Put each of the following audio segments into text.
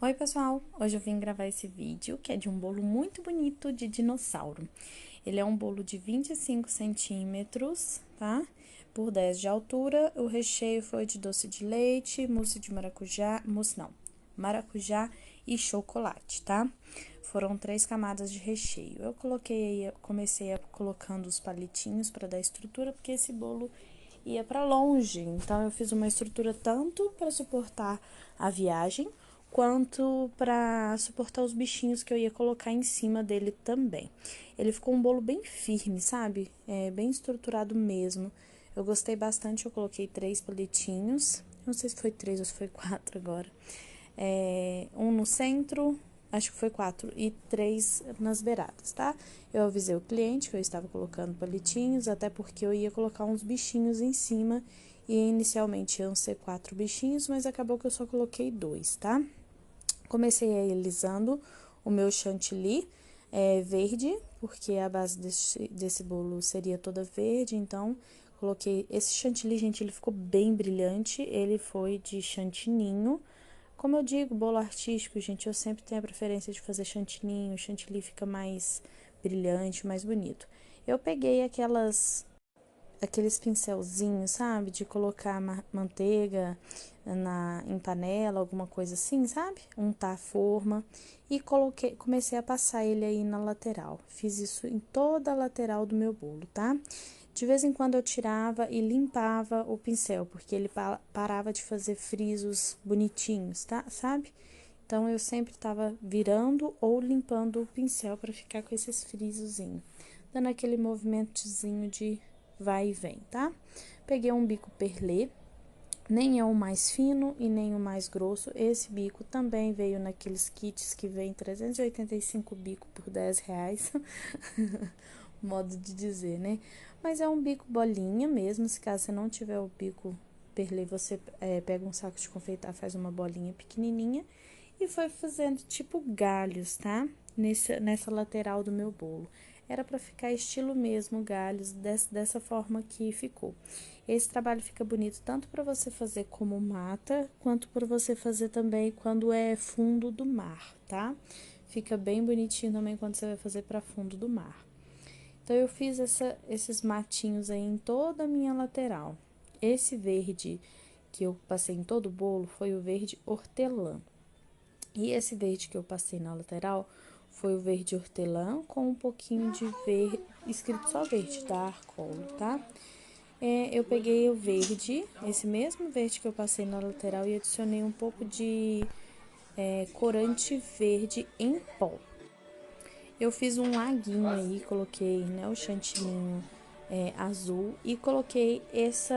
Oi pessoal, hoje eu vim gravar esse vídeo que é de um bolo muito bonito de dinossauro. Ele é um bolo de 25 centímetros, tá? Por 10 de altura, o recheio foi de doce de leite, mousse de maracujá, maracujá e chocolate, tá? Foram 3 camadas de recheio. Comecei colocando os palitinhos para dar estrutura, porque esse bolo ia para longe. Então, eu fiz uma estrutura tanto para suportar a viagem, quanto para suportar os bichinhos que eu ia colocar em cima dele também. Ele ficou um bolo bem firme, sabe? Bem estruturado mesmo. Eu gostei bastante, eu coloquei 3 palitinhos. Não sei se foi 3 ou se foi 4 agora. Um no centro, acho que foi 4, e 3 nas beiradas, tá? Eu avisei o cliente que eu estava colocando palitinhos, até porque eu ia colocar uns bichinhos em cima, e inicialmente iam ser 4 bichinhos, mas acabou que eu só coloquei 2, tá? Comecei alisando o meu chantilly verde, porque a base desse bolo seria toda verde, então coloquei esse chantilly, gente, ele ficou bem brilhante, ele foi de chantininho. Como eu digo, bolo artístico, gente, eu sempre tenho a preferência de fazer chantininho, o chantilly fica mais brilhante, mais bonito. Eu peguei aqueles pincelzinhos, sabe? De colocar manteiga em panela, alguma coisa assim, sabe? Untar a forma. E comecei a passar ele aí na lateral. Fiz isso em toda a lateral do meu bolo, tá? De vez em quando eu tirava e limpava o pincel, porque ele parava de fazer frisos bonitinhos, tá? Sabe? Então, eu sempre tava virando ou limpando o pincel para ficar com esses frisozinhos, dando aquele movimentozinho de vai e vem, tá? Peguei um bico perlê, nem é o mais fino e nem o mais grosso. Esse bico também veio naqueles kits que vem 385 bico por R$ 10. Modo de dizer, né? Mas é um bico bolinha mesmo. Se caso você não tiver o bico perlê, você pega um saco de confeitar, faz uma bolinha pequenininha e foi fazendo tipo galhos, tá? Nessa lateral do meu bolo. Era para ficar estilo mesmo galhos, dessa forma que ficou. Esse trabalho fica bonito tanto para você fazer como mata, quanto para você fazer também quando é fundo do mar, tá? Fica bem bonitinho também quando você vai fazer para fundo do mar. Então, eu fiz esses matinhos aí em toda a minha lateral. Esse verde que eu passei em todo o bolo foi o verde hortelã. E esse verde que eu passei na lateral foi o verde hortelã com um pouquinho de verde, escrito só verde, da Arcolo, tá? Eu peguei o verde, esse mesmo verde que eu passei na lateral, e adicionei um pouco de corante verde em pó. Eu fiz um laguinho aí, coloquei, né, o chantininho azul e coloquei isso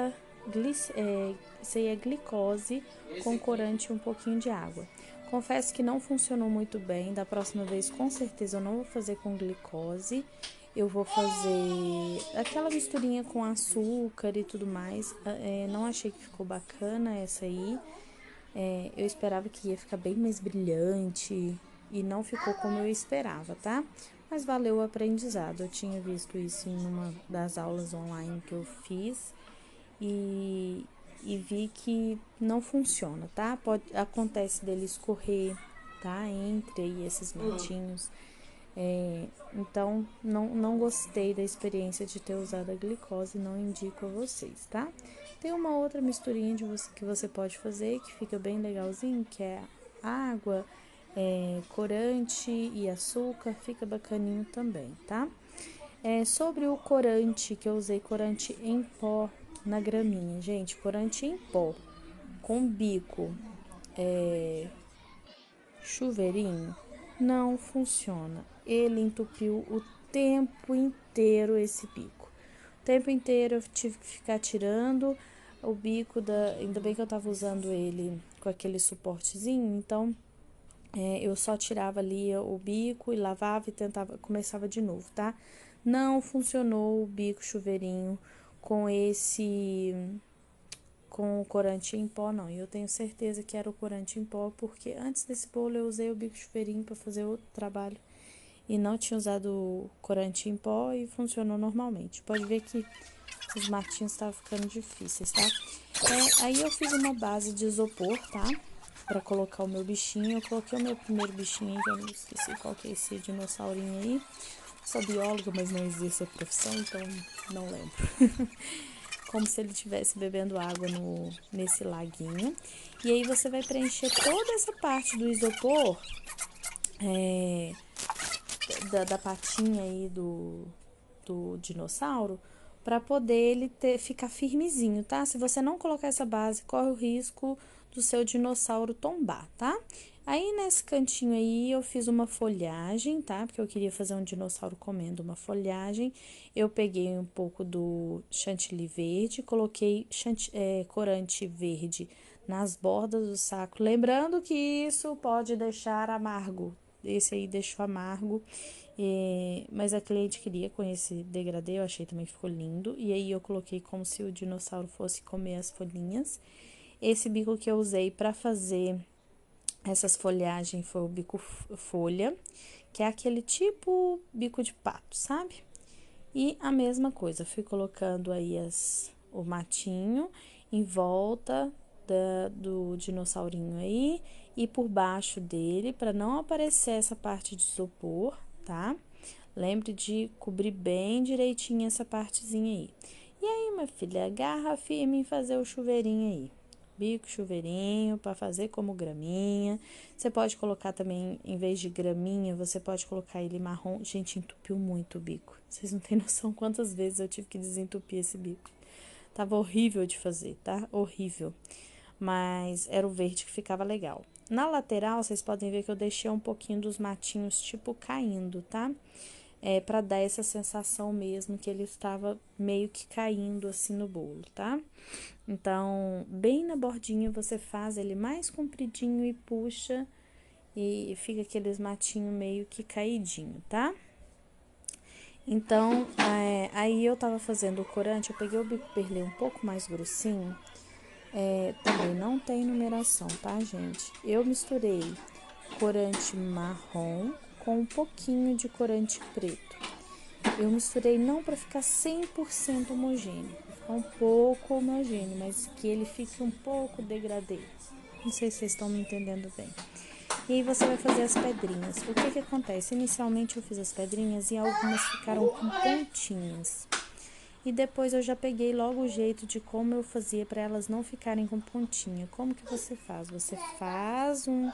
aí é glicose com corante e um pouquinho de água. Confesso que não funcionou muito bem, da próxima vez com certeza eu não vou fazer com glicose, eu vou fazer aquela misturinha com açúcar e tudo mais. Não achei que ficou bacana essa aí. Eu esperava que ia ficar bem mais brilhante e não ficou como eu esperava, tá? Mas valeu o aprendizado. Eu tinha visto isso em uma das aulas online que eu fiz e vi que não funciona, tá? Acontece dele escorrer, tá? Entre aí esses matinhos. Então, não gostei da experiência de ter usado a glicose, não indico a vocês, tá? Tem uma outra misturinha que você pode fazer, que fica bem legalzinho, que é água, corante e açúcar, fica bacaninho também, tá? Sobre o corante, que eu usei corante em pó na graminha, gente, corante em pó, com bico, chuveirinho, não funciona. Ele entupiu o tempo inteiro esse bico. O tempo inteiro eu tive que ficar tirando o bico ainda bem que eu tava usando ele com aquele suportezinho, então eu só tirava ali o bico e lavava e começava de novo, tá? Não funcionou o bico chuveirinho com com o corante em pó, não. E eu tenho certeza que era o corante em pó, porque antes desse bolo eu usei o bico chuveirinho para fazer outro trabalho e não tinha usado o corante em pó e funcionou normalmente. Pode ver que os matinhos estavam ficando difíceis, tá? Aí eu fiz uma base de isopor, tá? pra colocar o meu bichinho. Eu coloquei o meu primeiro bichinho, que eu não esqueci qual que é esse dinossaurinho aí. Sou bióloga, mas não exerço a profissão, então não lembro. Como se ele estivesse bebendo água nesse laguinho. E aí você vai preencher toda essa parte do isopor, da patinha aí do dinossauro, para poder ele ficar firmezinho, tá? Se você não colocar essa base, corre o risco do seu dinossauro tombar, tá? Aí, nesse cantinho aí, eu fiz uma folhagem, tá? Porque eu queria fazer um dinossauro comendo uma folhagem. Eu peguei um pouco do chantilly verde, coloquei corante verde nas bordas do saco. Lembrando que isso pode deixar amargo. Esse aí deixou amargo, mas a cliente queria com esse degradê, eu achei também ficou lindo. E aí eu coloquei como se o dinossauro fosse comer as folhinhas. Esse bico que eu usei para fazer essas folhagens foi o bico folha, que é aquele tipo bico de pato, sabe? E a mesma coisa, fui colocando aí o matinho em volta do dinossaurinho aí e por baixo dele, para não aparecer essa parte de isopor, tá? Lembre de cobrir bem direitinho essa partezinha aí. E aí, minha filha, agarra firme em fazer o chuveirinho aí. Bico, chuveirinho, para fazer como graminha. Você pode colocar também, em vez de graminha, você pode colocar ele marrom. Gente, entupiu muito o bico. Vocês não têm noção quantas vezes eu tive que desentupir esse bico. Tava horrível de fazer, tá? Horrível. Mas era o verde que ficava legal. Na lateral, vocês podem ver que eu deixei um pouquinho dos matinhos, tipo, caindo, tá? Para dar essa sensação mesmo que ele estava meio que caindo assim no bolo, tá? Então, bem na bordinha você faz ele mais compridinho e puxa e fica aqueles matinhos meio que caidinho, tá? Então, aí eu tava fazendo o corante, eu peguei o bico perlê um pouco mais grossinho, também não tem numeração, tá, gente? Eu misturei corante marrom com um pouquinho de corante preto. Eu misturei não para ficar 100% homogêneo, pra ficar um pouco homogêneo, mas que ele fique um pouco degradê. Não sei se vocês estão me entendendo bem. E aí você vai fazer as pedrinhas. O que acontece? Inicialmente eu fiz as pedrinhas e algumas ficaram com pontinhas. E depois eu já peguei logo o jeito de como eu fazia para elas não ficarem com pontinha. Como que você faz? Você faz um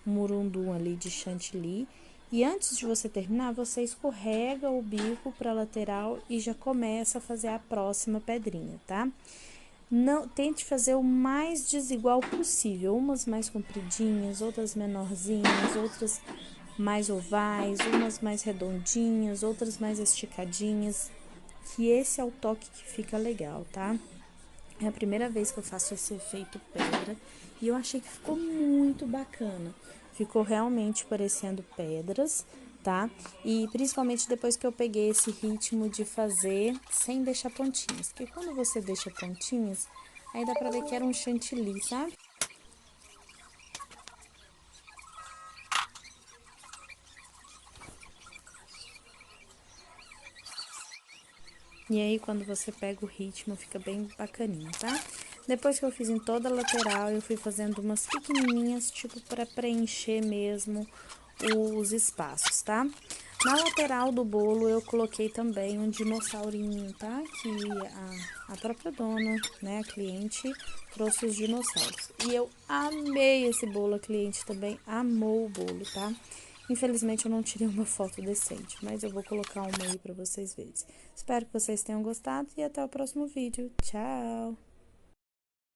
murundum ali de chantilly e antes de você terminar, você escorrega o bico para a lateral e já começa a fazer a próxima pedrinha, tá? Não, tente fazer o mais desigual possível, umas mais compridinhas, outras menorzinhas, outras mais ovais, umas mais redondinhas, outras mais esticadinhas, que esse é o toque que fica legal, tá? É a primeira vez que eu faço esse efeito pedra e eu achei que ficou muito bacana. Ficou realmente parecendo pedras, tá? E principalmente depois que eu peguei esse ritmo de fazer sem deixar pontinhas. Porque quando você deixa pontinhas, aí dá pra ver que era um chantilly, sabe? E aí, quando você pega o ritmo, fica bem bacaninho, tá? Depois que eu fiz em toda a lateral, eu fui fazendo umas pequenininhas, tipo, para preencher mesmo os espaços, tá? Na lateral do bolo, eu coloquei também um dinossaurinho, tá? Que a própria dona, né, a cliente, trouxe os dinossauros. E eu amei esse bolo, a cliente também amou o bolo, tá? Infelizmente, eu não tirei uma foto decente, mas eu vou colocar uma aí pra vocês verem. Espero que vocês tenham gostado e até o próximo vídeo. Tchau!